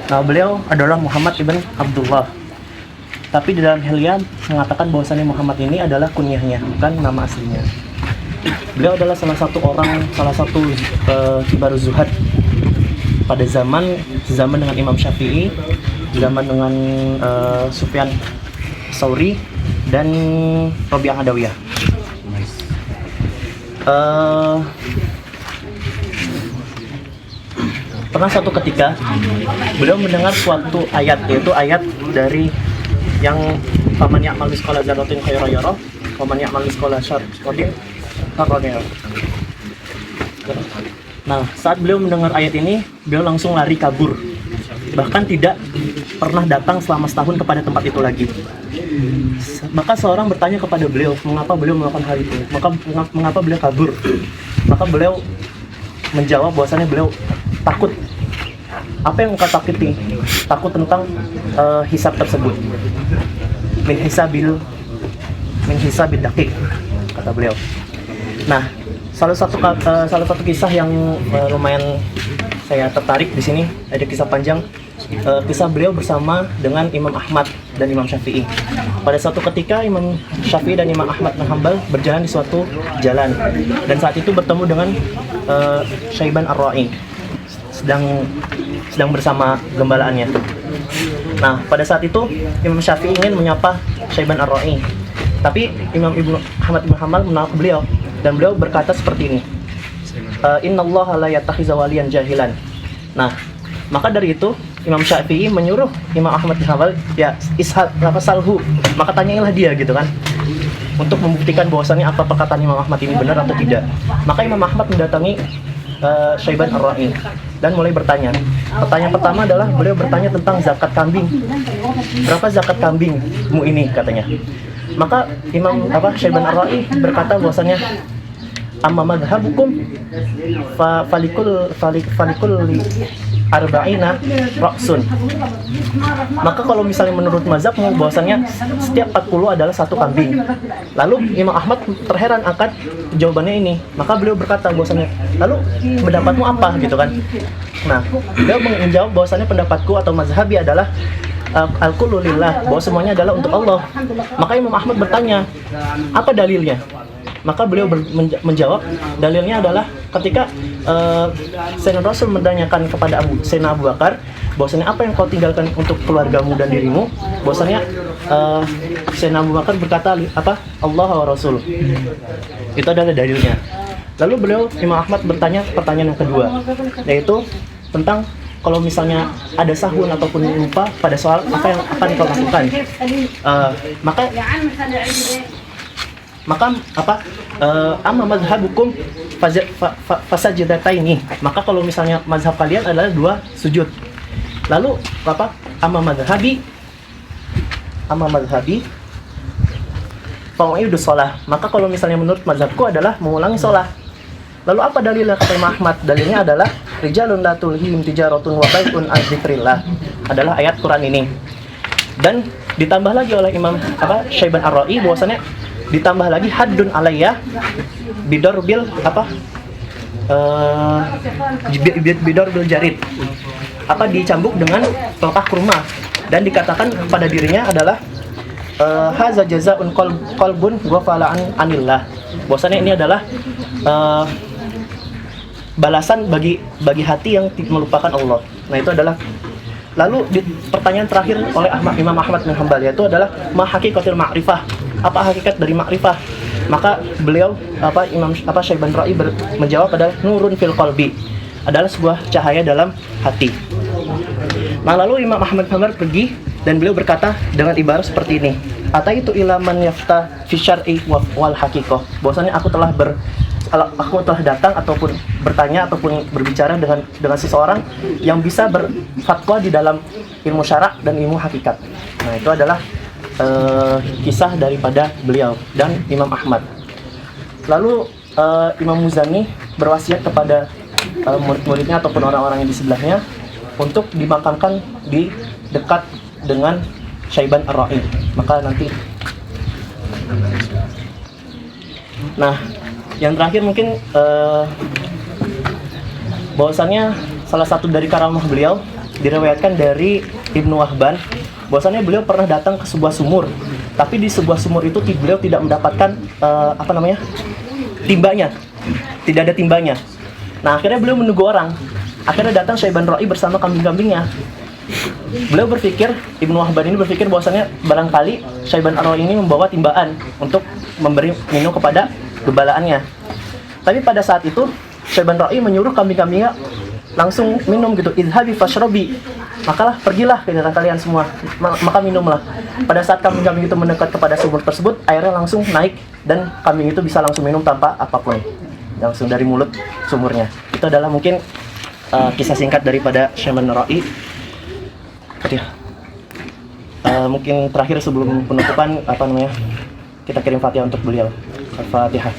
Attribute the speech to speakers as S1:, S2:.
S1: Nah, beliau adalah Muhammad ibn Abdullah. Tapi di dalam hilya mengatakan bahwasannya Muhammad ini adalah kunyahnya, bukan nama aslinya. Beliau adalah salah satu kibar zuhad pada zaman dengan Imam Syafi'i, zaman dengan Sufyan Tsauri dan Rabi'ah Adawiyah. Pernah suatu ketika beliau mendengar suatu ayat, yaitu ayat dari yang faman ya'mal mithqala dzarratin khairan yarah wa man ya'mal mithqala dzarratin syarran yarah. Nah, saat beliau mendengar ayat ini, beliau langsung lari kabur. Bahkan tidak pernah datang selama setahun kepada tempat itu lagi. Maka seorang bertanya kepada beliau, mengapa beliau melakukan hal itu? Mengapa beliau kabur? Maka beliau menjawab bahwasanya beliau takut. Apa yang engkau takuti? Takut tentang hisab tersebut. Min hisabil daqiq, kata beliau. Nah, salah satu kisah yang lumayan saya tertarik di sini, ada kisah panjang, kisah beliau bersama dengan Imam Ahmad dan Imam Syafi'i. Pada suatu ketika Imam Syafi'i dan Imam Ahmad bin Hanbal berjalan di suatu jalan, dan saat itu bertemu dengan Syaiban Ar-Ra'i sedang bersama gembalaannya. Nah, pada saat itu Imam Syafi'i ingin menyapa Syaiban Ar-Ra'i, tapi Imam Ahmad bin Hanbal menolak beliau, dan beliau berkata seperti ini, innallaha la yattakhidza waliyan jahilan. Nah, maka dari itu Imam Syafi'i menyuruh Imam Ahmad bin Hanbal, ya salhu, maka tanyailah dia gitu kan, untuk membuktikan bahwasannya apa perkataan Imam Ahmad ini benar atau tidak. Maka Imam Ahmad mendatangi Syaiban Ar-Ra'i dan mulai bertanya. Pertanyaan pertama adalah beliau bertanya tentang zakat kambing. Berapa zakat kambingmu ini, katanya. Maka Imam Syaiban Ar-Ra'i berkata bahwasannya amma madhabukum falikul arba'ina ra'sun. Maka kalau misalnya menurut mazhabmu bahwasannya setiap 40 adalah satu kambing. Lalu Imam Ahmad terheran akan jawabannya ini. Maka beliau berkata bahwasannya, lalu pendapatmu apa gitu kan? Nah, beliau menjawab bahwasannya pendapatku atau mazhabi adalah al-kullu lillah, bahwa semuanya adalah untuk Allah. Maka Imam Ahmad bertanya, apa dalilnya? Maka beliau menjawab, dalilnya adalah ketika Sayyidina Rasul menanyakan kepada Sayyidina Abu Bakar bahwasanya apa yang kau tinggalkan untuk keluargamu dan dirimu, bahwasanya Sayyidina Abu Bakar berkata apa? Allah wa Rasul. Itu adalah dalilnya. Lalu beliau, Imam Ahmad, bertanya pertanyaan yang kedua, yaitu tentang kalau misalnya ada sahun ataupun lupa pada soal apa yang akan kau lakukan. Maka amma mazhabukum fasajidataini. Maka kalau misalnya mazhab kalian adalah 2 sujud. Lalu amma mazhabi fa'idus shalah. Maka kalau misalnya menurut mazhabku adalah mengulangi shalah. Lalu apa dalilnya, kata Imam Ahmad? Dalilnya adalah rijalun la tulhihim tijaratun wa bai'un an dzikrillah. Adalah ayat Quran ini. Dan ditambah lagi oleh Imam Syaiban Ar-Ra'i bahwasannya ditambah lagi haddun alayya bidorbil bidorbil jarid, dicambuk dengan pelepah kurma, dan dikatakan kepada dirinya adalah haza jazaun qalbun ghafala anillah, bahwasanya ini adalah balasan bagi hati yang melupakan Allah. Nah, itu adalah. Lalu pertanyaan terakhir oleh Imam Ahmad bin Hanbal, yaitu adalah ma haqiqatul ma'rifah, apa hakikat dari ma'rifah? Maka beliau Imam Syaiban Ra'i menjawab adalah nurun fil qalbi, adalah sebuah cahaya dalam hati. Nah, lalu Imam Ahmad bin Hanbal pergi dan beliau berkata dengan ibarat seperti ini, ataitu ila man yafta fi syar'i wal haqiqah, bahwasanya aku telah datang ataupun bertanya ataupun berbicara dengan seseorang yang bisa berfatwa di dalam ilmu syarak dan ilmu hakikat. Nah, itu adalah kisah daripada beliau dan Imam Ahmad. Lalu Imam Muzani berwasiat kepada murid-muridnya ataupun orang-orang yang di sebelahnya untuk dimakamkan di dekat dengan Syaiban Ar-Ra'i. Maka nanti, nah, yang terakhir mungkin bahwasannya salah satu dari karamah beliau Diriwayatkan dari Ibnu Wahban bahwasannya beliau pernah datang ke sebuah sumur, tapi di sebuah sumur itu beliau tidak mendapatkan timbanya, tidak ada timbanya. Nah, akhirnya beliau menunggu orang. Akhirnya datang Syaiban Ra'i bersama kambing-kambingnya. Beliau berpikir, Ibnu Wahban ini berpikir bahwasannya barangkali Syaiban Ra'i ini membawa timbaan untuk memberi minum kepada gembalaannya. Tapi pada saat itu Syaiban Ra'i menyuruh kambing-kambingnya langsung minum gitu, idhabi fashrobi, makalah pergilah ke daerah kalian semua, maka minumlah. Pada saat kambing-kambing itu mendekat kepada sumur tersebut, airnya langsung naik dan kambing itu bisa langsung minum tanpa apapun, langsung dari mulut sumurnya. Itu adalah mungkin kisah singkat daripada Syaiban Ra'i. Mungkin terakhir sebelum penutupan kita kirim Fatihah untuk beliau. Al-Fatihah.